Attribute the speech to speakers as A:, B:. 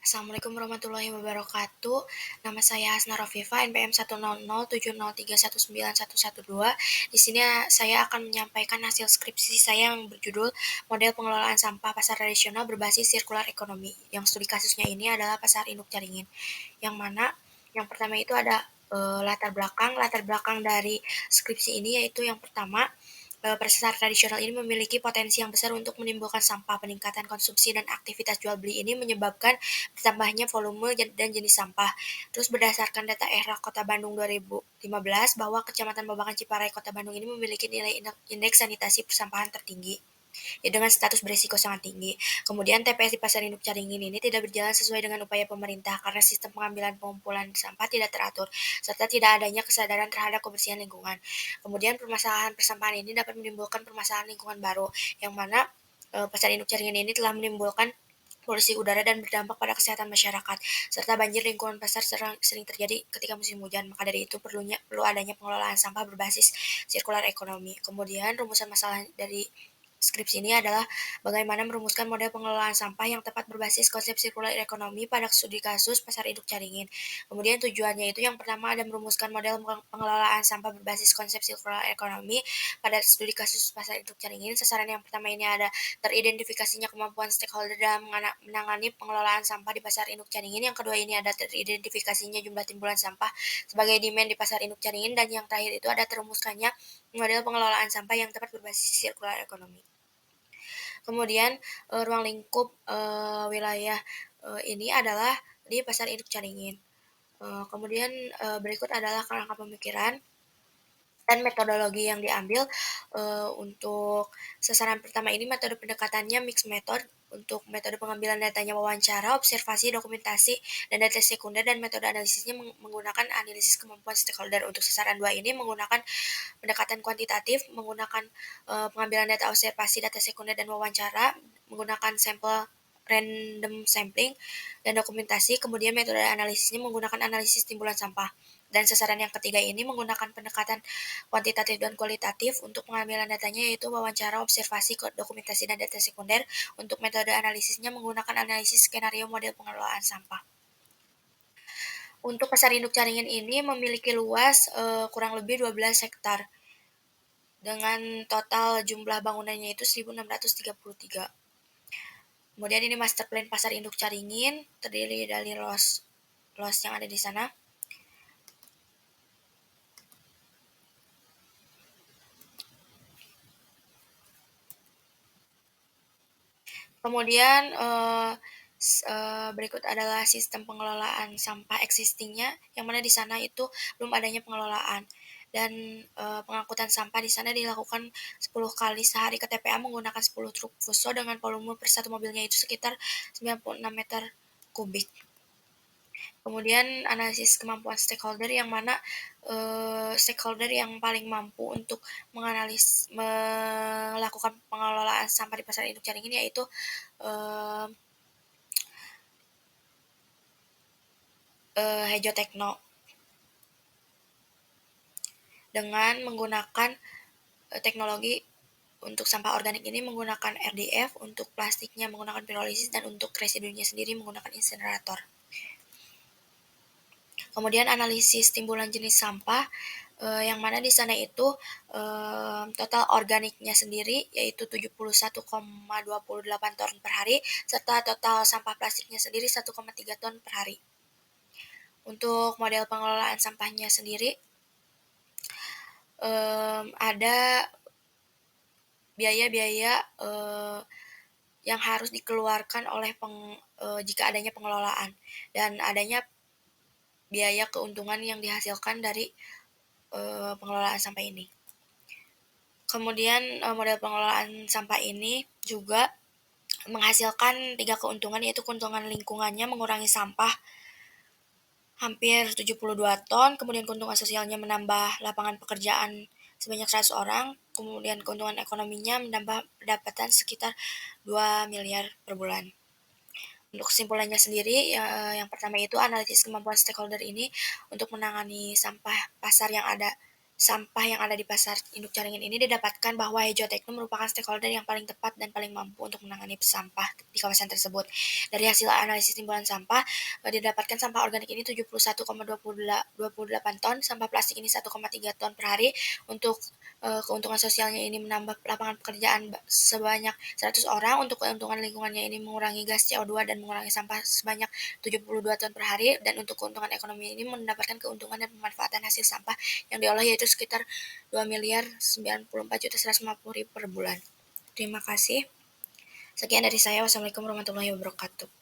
A: Assalamualaikum warahmatullahi wabarakatuh. Nama saya Hasna Rofifa, NPM 10070719112. Di sini saya akan menyampaikan hasil skripsi saya yang berjudul Model Pengelolaan Sampah Pasar Tradisional Berbasis Sirkular Ekonomi. Yang studi kasusnya ini adalah Pasar Induk Caringin. Yang mana yang pertama itu ada latar belakang dari skripsi ini, yaitu yang pertama, pasar tradisional ini memiliki potensi yang besar untuk menimbulkan sampah. Peningkatan konsumsi dan aktivitas jual beli ini menyebabkan bertambahnya volume dan jenis sampah. Terus berdasarkan data ERA Kota Bandung 2015 bahwa Kecamatan Babakan Ciparai Kota Bandung ini memiliki nilai indeks sanitasi persampahan tertinggi, ya, dengan status berisiko sangat tinggi. Kemudian TPS di Pasar Induk Caringin ini tidak berjalan sesuai dengan upaya pemerintah karena sistem pengambilan pengumpulan sampah tidak teratur, serta tidak adanya kesadaran terhadap kebersihan lingkungan. Kemudian permasalahan persampahan ini dapat menimbulkan permasalahan lingkungan baru, yang mana Pasar Induk Caringin ini telah menimbulkan polusi udara dan berdampak pada kesehatan masyarakat, serta banjir lingkungan pasar sering terjadi ketika musim hujan. Maka dari itu perlu adanya pengelolaan sampah berbasis sirkular ekonomi. Kemudian rumusan masalah dari skripsi ini adalah bagaimana merumuskan model pengelolaan sampah yang tepat berbasis konsep sirkular ekonomi pada studi kasus Pasar Induk Caringin. Kemudian tujuannya itu yang pertama ada merumuskan model pengelolaan sampah berbasis konsep sirkular ekonomi pada studi kasus Pasar Induk Caringin. Sasaran yang pertama ini ada teridentifikasinya kemampuan stakeholder dalam menangani pengelolaan sampah di Pasar Induk Caringin. Yang kedua ini ada teridentifikasinya jumlah timbulan sampah sebagai demand di Pasar Induk Caringin. Dan yang terakhir itu ada terumuskannya model pengelolaan sampah yang tepat berbasis sirkular ekonomi. Kemudian ruang lingkup wilayah ini adalah di Pasar Induk Caringin. Kemudian berikut adalah kerangka pemikiran dan metodologi yang diambil untuk sasaran pertama ini. Metode pendekatannya mixed method. Untuk metode pengambilan datanya wawancara, observasi, dokumentasi, dan data sekunder, dan metode analisisnya menggunakan analisis kemampuan stakeholder. Untuk sasaran 2 ini menggunakan pendekatan kuantitatif, menggunakan pengambilan data observasi, data sekunder, dan wawancara, menggunakan sampel random sampling dan dokumentasi. Kemudian metode analisisnya menggunakan analisis timbulan sampah. Dan sasaran yang ketiga ini menggunakan pendekatan kuantitatif dan kualitatif. Untuk pengambilan datanya yaitu wawancara, observasi, dokumentasi, dan data sekunder. Untuk metode analisisnya menggunakan analisis skenario model pengelolaan sampah. Untuk Pasar Induk Caringin ini memiliki luas kurang lebih 12 hektar dengan total jumlah bangunannya itu 1633. Kemudian ini master plan Pasar Induk Caringin terdiri dari los yang ada di sana. Kemudian berikut adalah sistem pengelolaan sampah existingnya, yang mana di sana itu belum adanya pengelolaan. Dan pengangkutan sampah di sana dilakukan 10 kali sehari ke TPA menggunakan 10 truk fuso dengan volume per satu mobilnya itu sekitar 96 meter kubik. Kemudian analisis kemampuan stakeholder, yang mana stakeholder yang paling mampu untuk melakukan pengelolaan sampah di Pasar Induk Caringin yaitu Hejo Tekno, dengan menggunakan teknologi. Untuk sampah organik ini menggunakan RDF, untuk plastiknya menggunakan pirolisis, dan untuk residunya sendiri menggunakan insinerator. Kemudian analisis timbulan jenis sampah, yang mana di sana itu total organiknya sendiri yaitu 71,28 ton per hari, serta total sampah plastiknya sendiri 1,3 ton per hari. Untuk model pengelolaan sampahnya sendiri ada biaya-biaya yang harus dikeluarkan oleh jika adanya pengelolaan, dan adanya biaya keuntungan yang dihasilkan dari pengelolaan sampah ini. Kemudian model pengelolaan sampah ini juga menghasilkan 3 keuntungan, yaitu keuntungan lingkungannya mengurangi sampah hampir 72 ton, kemudian keuntungan sosialnya menambah lapangan pekerjaan sebanyak 100 orang, kemudian keuntungan ekonominya menambah pendapatan sekitar 2 miliar per bulan. Untuk kesimpulannya sendiri, yang pertama itu analisis kemampuan stakeholder ini untuk menangani sampah pasar yang ada sampah yang ada di pasar induk Caringin ini didapatkan bahwa Hejo Tekno merupakan stakeholder yang paling tepat dan paling mampu untuk menangani sampah di kawasan tersebut. Dari hasil analisis timbulan sampah, didapatkan sampah organik ini 71,28 ton, sampah plastik ini 1,3 ton per hari. Untuk keuntungan sosialnya ini menambah lapangan pekerjaan sebanyak 100 orang, untuk keuntungan lingkungannya ini mengurangi gas CO2 dan mengurangi sampah sebanyak 72 ton per hari, dan untuk keuntungan ekonomi ini mendapatkan keuntungan dan pemanfaatan hasil sampah yang diolah yaitu sekitar 2.094.150.000 per bulan. Terima kasih. Sekian dari saya. Wassalamualaikum warahmatullahi wabarakatuh.